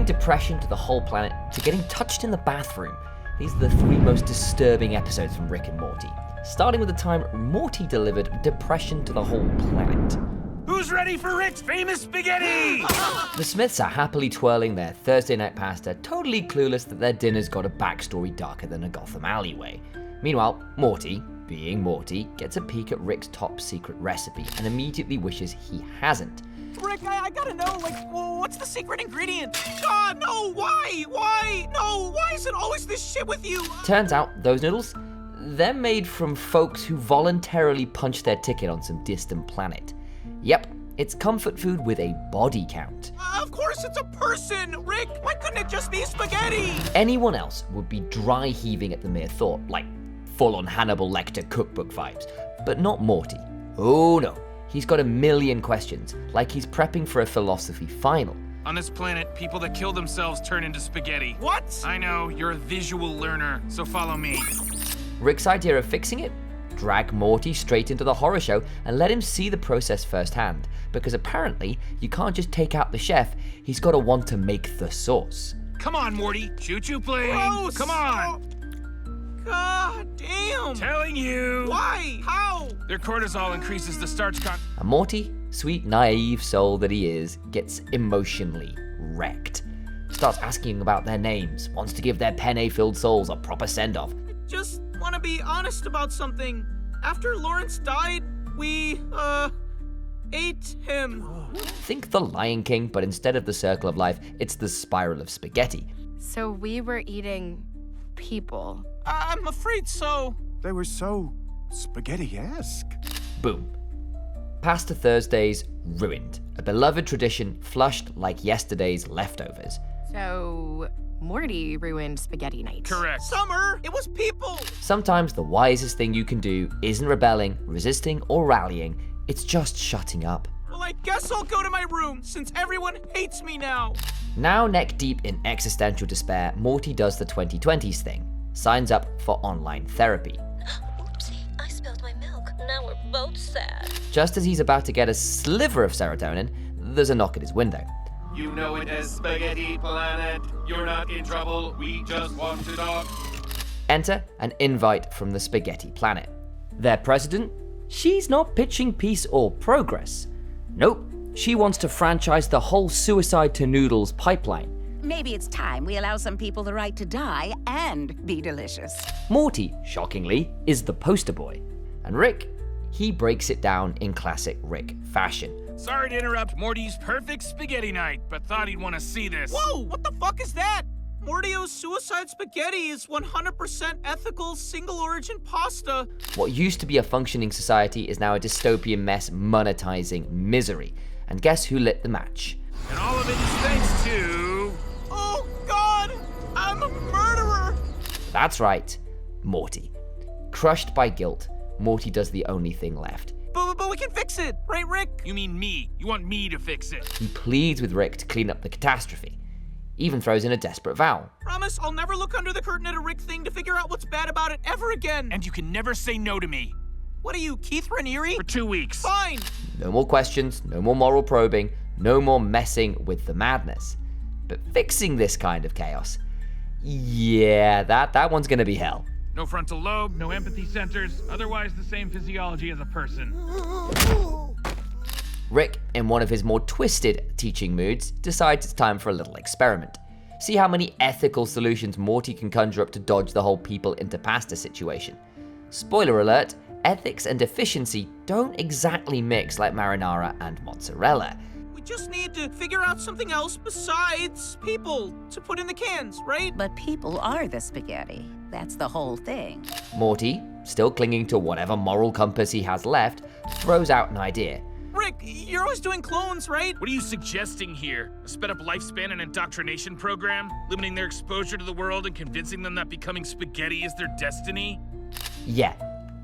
bringing depression to the whole planet to getting touched in the bathroom. These are the 3 most disturbing episodes from Rick and Morty, starting with the time Morty delivered depression to the whole planet. Who's ready for Rick's famous spaghetti? The Smiths are happily twirling their Thursday night pasta, totally clueless that their dinner's got a backstory darker than a Gotham alleyway. Meanwhile, Morty, being Morty, gets a peek at Rick's top secret recipe and immediately wishes he hasn't. Rick, I gotta know, what's the secret ingredient? God, no, why? No, why is it always this shit with you? Turns out, those noodles, they're made from folks who voluntarily punched their ticket on some distant planet. Yep, it's comfort food with a body count. Of course it's a person, Rick! Why couldn't it just be spaghetti? Anyone else would be dry heaving at the mere thought, like full-on Hannibal Lecter cookbook vibes, but not Morty. Oh no, he's got a million questions, like he's prepping for a philosophy final. On this planet, people that kill themselves turn into spaghetti. What? I know, you're a visual learner, so follow me. Rick's idea of fixing it? Drag Morty straight into the horror show and let him see the process firsthand, because apparently you can't just take out the chef, he's got to want to make the sauce. Come on, Morty, choo-choo plane. Gross. Come on. God damn! Telling you. Why? How? Their cortisol increases the starch And Morty, sweet naive soul that he is, gets emotionally wrecked. Starts asking about their names, wants to give their penne-filled souls a proper send-off. Just want to be honest about something. After Lawrence died, we, ate him. Think the Lion King, but instead of the circle of life, it's the spiral of spaghetti. So we were eating people. I'm afraid so. They were so spaghetti-esque. Boom. Pasta Thursdays ruined. A beloved tradition flushed like yesterday's leftovers. So Morty ruined spaghetti night. Correct. Summer, it was people. Sometimes the wisest thing you can do isn't rebelling, resisting, or rallying. It's just shutting up. Well, I guess I'll go to my room, since everyone hates me now. Now neck deep in existential despair, Morty does the 2020s thing. Signs up for online therapy. Oopsie, I spilled my milk. Now we're both sad. Just as he's about to get a sliver of serotonin, there's a knock at his window. You know it as Spaghetti Planet. You're not in trouble, we just want to talk. Enter an invite from the Spaghetti Planet. Their president? She's not pitching peace or progress. Nope, she wants to franchise the whole suicide to noodles pipeline. Maybe it's time we allow some people the right to die and be delicious. Morty, shockingly, is the poster boy. And Rick, he breaks it down in classic Rick fashion. Sorry to interrupt Morty's perfect spaghetti night, but thought he'd want to see this. Whoa, what the fuck is that? Mortio's suicide spaghetti is 100% ethical, single-origin pasta. What used to be a functioning society is now a dystopian mess monetizing misery. And guess who lit the match? And all of it is thanks to... Oh, God! I'm a murderer! That's right, Morty. Crushed by guilt, Morty does the only thing left. But we can fix it, right, Rick? You mean me. You want me to fix it. He pleads with Rick to clean up the catastrophe. Even throws in a desperate vow. Promise I'll never look under the curtain at a Rick thing to figure out what's bad about it ever again. And you can never say no to me. What are you, Keith Raniere? For 2 weeks. Fine! No more questions, no more moral probing, no more messing with the madness. But fixing this kind of chaos, yeah, that one's gonna be hell. No frontal lobe, no empathy centers, otherwise the same physiology as a person. Rick, in one of his more twisted teaching moods, decides it's time for a little experiment. See how many ethical solutions Morty can conjure up to dodge the whole people into pasta situation. Spoiler alert, ethics and efficiency don't exactly mix like marinara and mozzarella. We just need to figure out something else besides people to put in the cans, right? But people are the spaghetti. That's the whole thing. Morty, still clinging to whatever moral compass he has left, throws out an idea. Rick, you're always doing clones, right? What are you suggesting here? A sped-up lifespan and indoctrination program? Limiting their exposure to the world and convincing them that becoming spaghetti is their destiny? Yeah,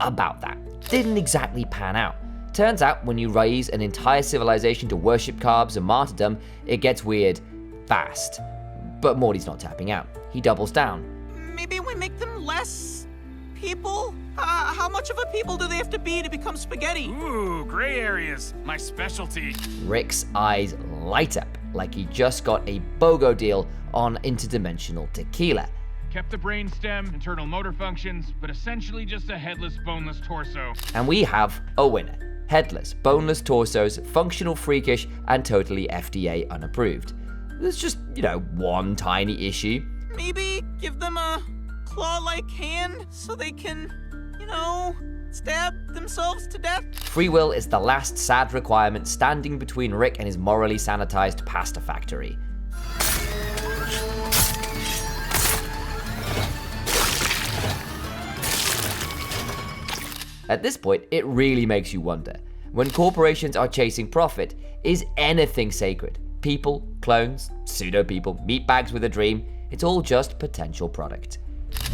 about that. Didn't exactly pan out. Turns out when you raise an entire civilization to worship carbs and martyrdom, it gets weird fast. But Morty's not tapping out. He doubles down. Maybe we make them less people? How much of a people do they have to be become spaghetti? Ooh, gray areas. My specialty. Rick's eyes light up. like he just got a BOGO deal on interdimensional tequila. Kept the brainstem, internal motor functions, but essentially just a headless, boneless torso. And we have a winner. Headless, boneless torsos, functional freakish, and totally FDA unapproved. There's just, one tiny issue. Maybe give them a claw-like hand so they can, stab themselves to death? Free will is the last sad requirement standing between Rick and his morally sanitized pasta factory. At this point, it really makes you wonder. When corporations are chasing profit, is anything sacred? People, clones, pseudo-people, meatbags with a dream, it's all just potential product.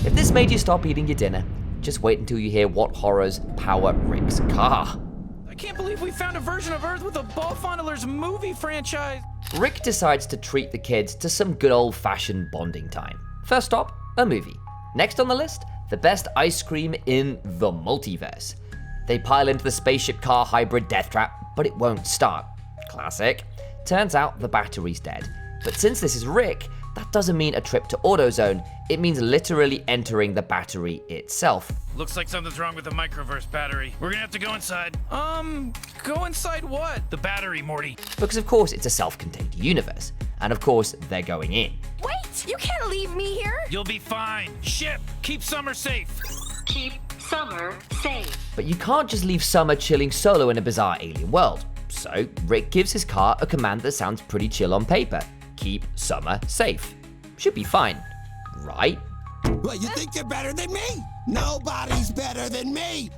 If this made you stop eating your dinner, just wait until you hear what horrors power Rick's car. I can't believe we found a version of Earth with a ball fondler's movie franchise. Rick decides to treat the kids to some good old-fashioned bonding time. First stop, a movie. Next on the list, the best ice cream in the multiverse. They pile into the spaceship car hybrid death trap, but it won't start. Classic. Turns out the battery's dead. But since this is Rick, that doesn't mean a trip to AutoZone, it means literally entering the battery itself. Looks like something's wrong with the microverse battery. We're gonna have to go inside. Go inside what? The battery, Morty. Because of course it's a self-contained universe. And of course they're going in. Wait! You can't leave me here! You'll be fine. Ship, keep Summer safe. Keep Summer safe. But you can't just leave Summer chilling solo in a bizarre alien world. So Rick gives his car a command that sounds pretty chill on paper. Keep Summer safe. Should be fine, right? What, you think you're better than me? Nobody's better than me!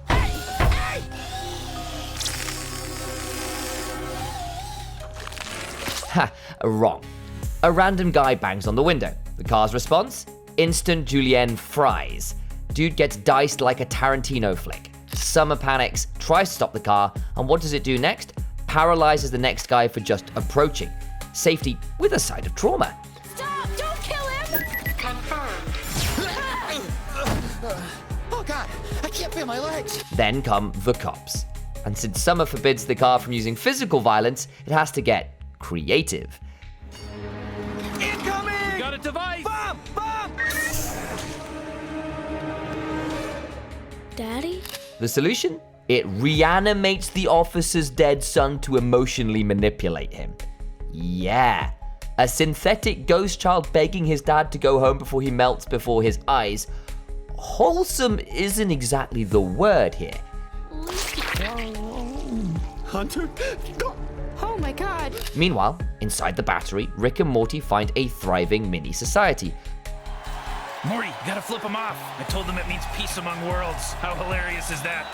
Ha, wrong. A random guy bangs on the window. The car's response? Instant julienne fries. Dude gets diced like a Tarantino flick. Summer panics, tries to stop the car, and what does it do next? Paralyzes the next guy for just approaching. Safety with a side of trauma. Stop! Don't kill him! Confirmed. Oh God, I can't feel my legs. Then come the cops. And since Summer forbids the car from using physical violence, it has to get creative. Incoming! Got a device! Bomb! Bomb! Daddy? The solution? It reanimates the officer's dead son to emotionally manipulate him. Yeah, a synthetic ghost child begging his dad to go home before he melts before his eyes. Wholesome isn't exactly the word here. Hunter? Go! Oh my god! Meanwhile, inside the battery, Rick and Morty find a thriving mini-society. Morty, you gotta flip them off. I told them it means peace among worlds. How hilarious is that?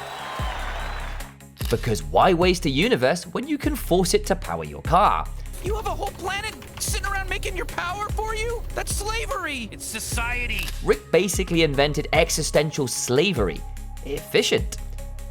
Because why waste a universe when you can force it to power your car? You have a whole planet sitting around making your power for you? That's slavery! It's society. Rick basically invented existential slavery. Efficient.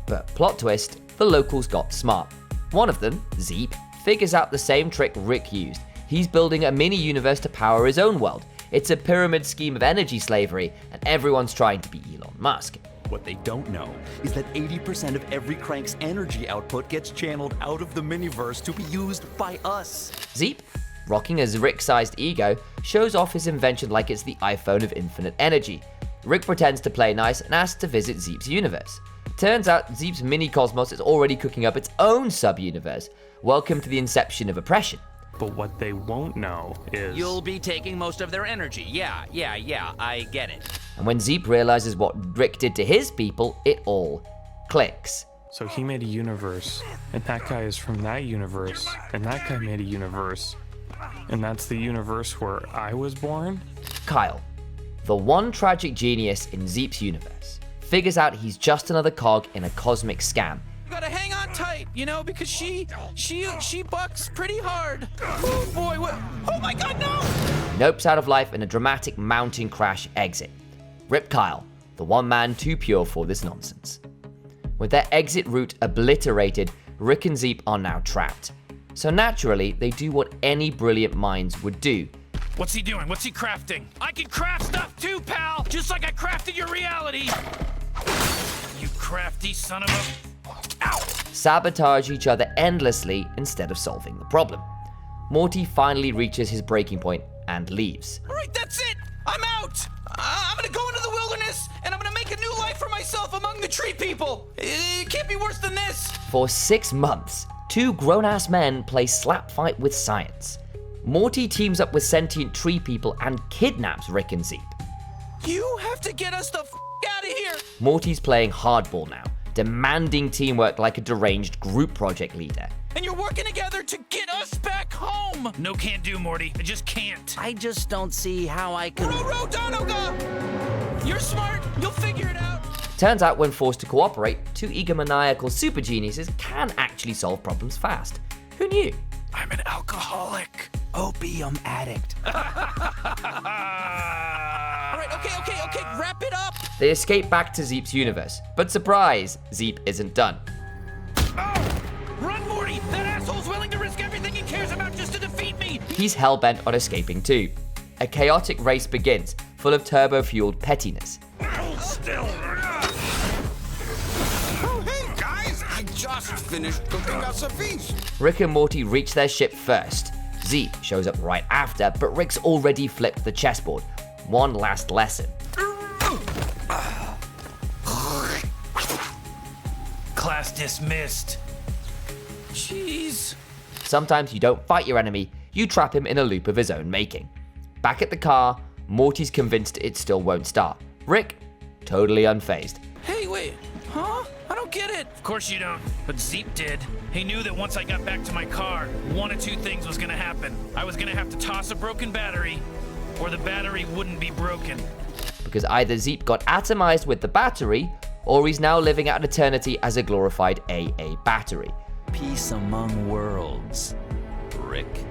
But plot twist, the locals got smart. One of them, Zeep, figures out the same trick Rick used. He's building a mini-universe to power his own world. It's a pyramid scheme of energy slavery, and everyone's trying to be Elon Musk. What they don't know is that 80% of every crank's energy output gets channeled out of the miniverse to be used by us. Zeep, rocking his Rick-sized ego, shows off his invention like it's the iPhone of infinite energy. Rick pretends to play nice and asks to visit Zeep's universe. Turns out Zeep's mini-cosmos is already cooking up its own sub-universe. Welcome to the inception of oppression. But what they won't know is... You'll be taking most of their energy. Yeah, I get it. And when Zeep realizes what Rick did to his people, it all clicks. So he made a universe, and that guy is from that universe, and that guy made a universe, and that's the universe where I was born? Kyle, the one tragic genius in Zeep's universe, figures out he's just another cog in a cosmic scam. You gotta hang on tight, because she bucks pretty hard. Oh boy, what? Oh my god, no! Nopes out of life in a dramatic mountain crash exit. Rip Kyle, the one man too pure for this nonsense. With their exit route obliterated, Rick and Zeep are now trapped. So naturally, they do what any brilliant minds would do. What's he doing? What's he crafting? I can craft stuff too, pal! Just like I crafted your reality! You crafty son of a... Ow! Sabotage each other endlessly instead of solving the problem. Morty finally reaches his breaking point and leaves. All right, that's it. I'm out. I'm gonna go into the wilderness, and I'm gonna make a new life for myself among the tree people. It can't be worse than this. For 6 months, 2 grown-ass men play slap fight with science. Morty teams up with sentient tree people and kidnaps Rick and Zeep. You have to get us the out of here. Morty's playing hardball now, demanding teamwork like a deranged group project leader. And you're working together to get us back home. No, can't do, Morty. I just can't. I just don't see how I can. Donoga! You're smart. You'll figure it out. Turns out when forced to cooperate, 2 egomaniacal super geniuses can actually solve problems fast. Who knew? I'm an alcoholic. Opium addict. All right, okay, wrap it up. They escape back to Zeep's universe, but surprise, Zeep isn't done. Oh, run, Morty! That asshole's willing to risk everything he cares about just to defeat me. He's hell-bent on escaping too. A chaotic race begins, full of turbo-fueled pettiness. Still. Oh, hey, guys, I just finished cooking us a feast. Rick and Morty reach their ship first. Zeep shows up right after, but Rick's already flipped the chessboard. One last lesson. Class dismissed. Jeez. Sometimes you don't fight your enemy, you trap him in a loop of his own making. Back at the car, Morty's convinced it still won't start. Rick, totally unfazed. Hey, wait. Huh? I don't get it. Of course you don't, but Zeep did. He knew that once I got back to my car, one of 2 things was gonna happen. I was gonna have to toss a broken battery, or the battery wouldn't be broken. Because either Zeep got atomized with the battery, or he's now living out an eternity as a glorified AA battery. Peace among worlds, Rick.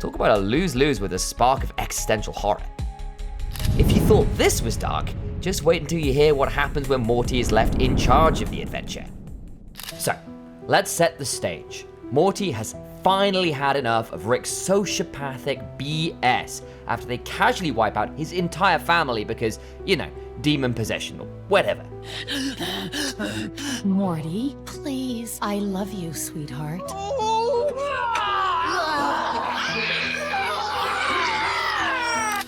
Talk about a lose-lose with a spark of existential horror. If you thought this was dark, just wait until you hear what happens when Morty is left in charge of the adventure. So, let's set the stage. Morty has finally had enough of Rick's sociopathic BS after they casually wipe out his entire family because, you know, demon possession or whatever. Morty, please. I love you, sweetheart.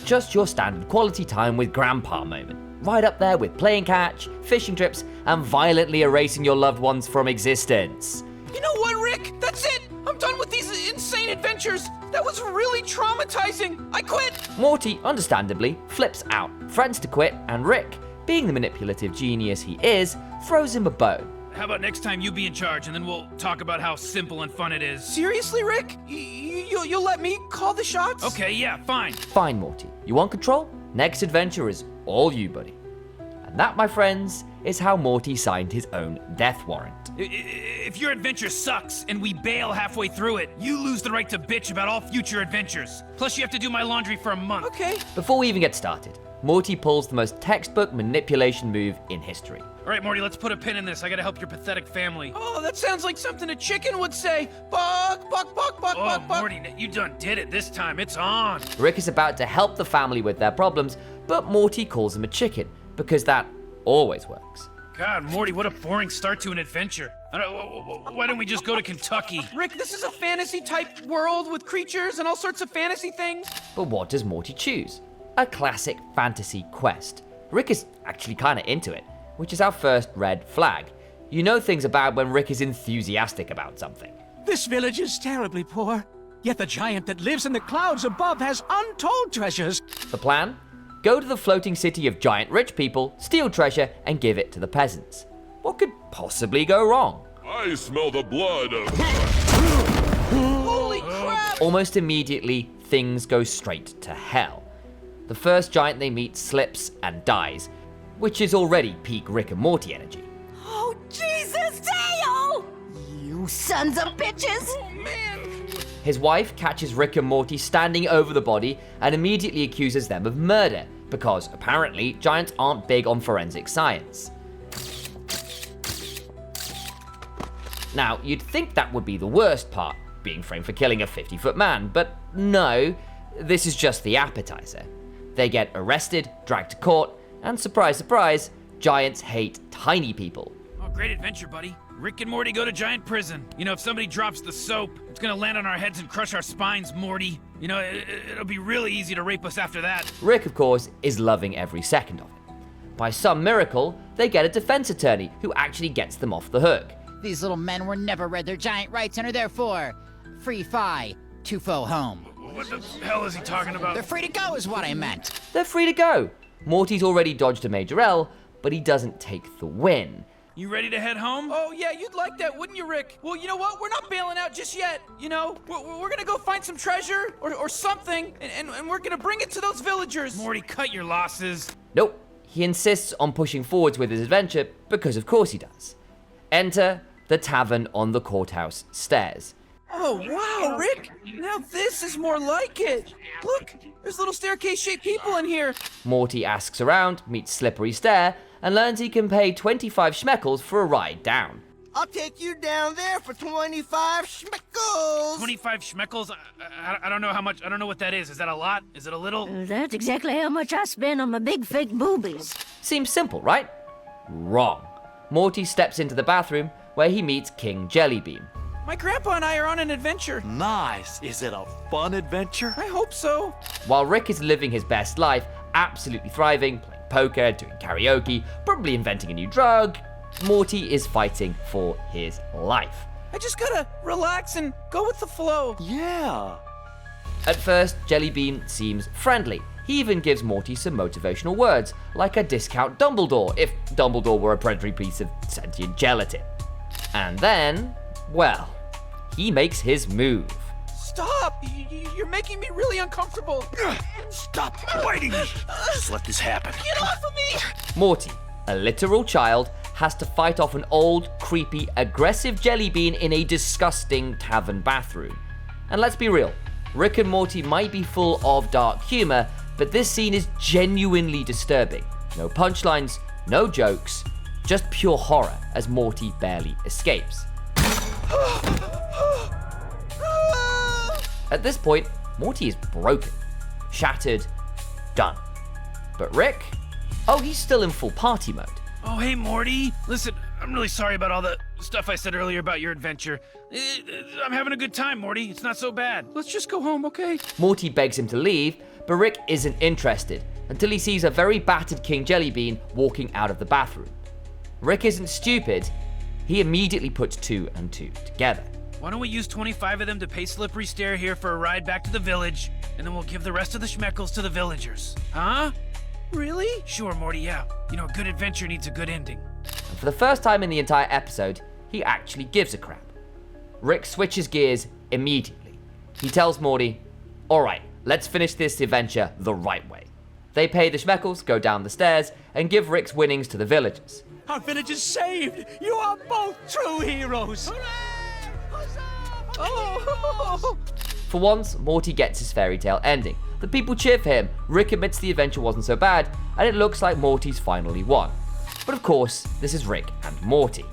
Just your standard quality time with Grandpa moment. Right up there with playing catch, fishing trips, and violently erasing your loved ones from existence. You know what, Rick? That's it. I'm done with these insane adventures. That was really traumatizing. I quit. Morty, understandably, flips out, threatens to quit, and Rick, being the manipulative genius he is, throws him a bone. How about next time you be in charge, and then we'll talk about how simple and fun it is. Seriously, Rick? You'll let me call the shots? Okay, yeah, fine. Fine, Morty. You want control? Next adventure is all you, buddy. And that, my friends, is how Morty signed his own death warrant. If your adventure sucks and we bail halfway through it, you lose the right to bitch about all future adventures. Plus, you have to do my laundry for a month. Okay. Before we even get started, Morty pulls the most textbook manipulation move in history. All right, Morty, let's put a pin in this. I gotta help your pathetic family. Oh, that sounds like something a chicken would say. Buck, buck, buck, buck, buck, buck. Morty, you done did it this time. It's on. Rick is about to help the family with their problems, but Morty calls him a chicken, because that always works. God, Morty, what a boring start to an adventure. Why don't we just go to Kentucky? Rick, this is a fantasy-type world with creatures and all sorts of fantasy things. But what does Morty choose? A classic fantasy quest. Rick is actually kinda into it, which is our first red flag. You know things are bad when Rick is enthusiastic about something. This village is terribly poor, yet the giant that lives in the clouds above has untold treasures. The plan? Go to the floating city of giant rich people, steal treasure, and give it to the peasants. What could possibly go wrong? I smell the blood of... Holy crap! Almost immediately, things go straight to hell. The first giant they meet slips and dies, which is already peak Rick and Morty energy. Oh, Jesus, Dale! You sons of bitches! Oh, man! His wife catches Rick and Morty standing over the body and immediately accuses them of murder, because apparently giants aren't big on forensic science. Now, you'd think that would be the worst part, being framed for killing a 50-foot man, but no, this is just the appetizer. They get arrested, dragged to court, and surprise, surprise, giants hate tiny people. Oh, great adventure, buddy. Rick and Morty go to giant prison. You know, if somebody drops the soap, it's gonna land on our heads and crush our spines, Morty. You know, it'll be really easy to rape us after that. Rick, of course, is loving every second of it. By some miracle, they get a defense attorney who actually gets them off the hook. These little men were never read their giant rights and are therefore free fi to fo home. What the hell is he talking about? They're free to go is what I meant. They're free to go. Morty's already dodged a major L, but he doesn't take the win. You ready to head home? Oh, yeah, you'd like that, wouldn't you, Rick? Well, you know what? We're not bailing out just yet. You know, we're gonna go find some treasure or something, and we're gonna bring it to those villagers. Morty, cut your losses. Nope. He insists on pushing forwards with his adventure because of course he does. Enter the tavern on the courthouse stairs. Oh, wow, Rick! Now this is more like it! Look, there's little staircase-shaped people in here! Morty asks around, meets Slippery Stair, and learns he can pay 25 schmeckles for a ride down. I'll take you down there for 25 schmeckles! 25 schmeckles? I don't know how much, I don't know what that is. Is that a lot? Is it a little? That's exactly how much I spend on my big fake boobies. Seems simple, right? Wrong. Morty steps into the bathroom where he meets King Jellybean. My grandpa and I are on an adventure. Nice. Is it a fun adventure? I hope so. While Rick is living his best life, absolutely thriving, playing poker, doing karaoke, probably inventing a new drug, Morty is fighting for his life. I just gotta relax and go with the flow. Yeah. At first, Jellybean seems friendly. He even gives Morty some motivational words, like a discount Dumbledore, if Dumbledore were a predatory piece of sentient gelatin. And then, well, he makes his move. Stop! You're making me really uncomfortable. Stop biting me. Just let this happen. Get off of me! Morty, a literal child, has to fight off an old, creepy, aggressive Jellybean in a disgusting tavern bathroom. And let's be real, Rick and Morty might be full of dark humor, but this scene is genuinely disturbing. No punchlines, no jokes, just pure horror as Morty barely escapes. At this point, Morty is broken, shattered, done. But Rick? Oh, he's still in full party mode. Oh, hey, Morty. Listen, I'm really sorry about all the stuff I said earlier about your adventure. I'm having a good time, Morty. It's not so bad. Let's just go home, okay? Morty begs him to leave, but Rick isn't interested until he sees a very battered King Jellybean walking out of the bathroom. Rick isn't stupid. He immediately puts 2 and 2 together. Why don't we use 25 of them to pay Slippery Stair here for a ride back to the village, and then we'll give the rest of the schmeckles to the villagers. Huh? Really? Sure, Morty, yeah. You know, a good adventure needs a good ending. And for the first time in the entire episode, he actually gives a crap. Rick switches gears immediately. He tells Morty, alright, let's finish this adventure the right way. They pay the schmeckles, go down the stairs, and give Rick's winnings to the villagers. Our village is saved! You are both true heroes! Oh! For once, Morty gets his fairy tale ending. The people cheer for him, Rick admits the adventure wasn't so bad, and it looks like Morty's finally won. But of course, this is Rick and Morty.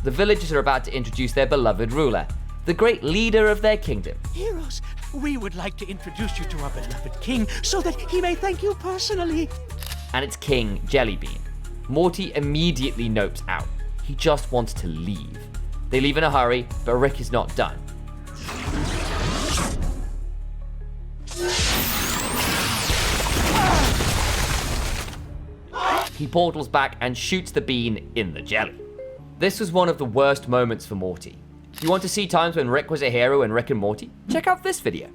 The villagers are about to introduce their beloved ruler, the great leader of their kingdom. Heroes, we would like to introduce you to our beloved king so that he may thank you personally. And it's King Jellybean. Morty immediately nopes out. He just wants to leave. They leave in a hurry, but Rick is not done. He portals back and shoots the bean in the jelly. This was one of the worst moments for Morty. You want to see times when Rick was a hero in Rick and Morty? Check out this video.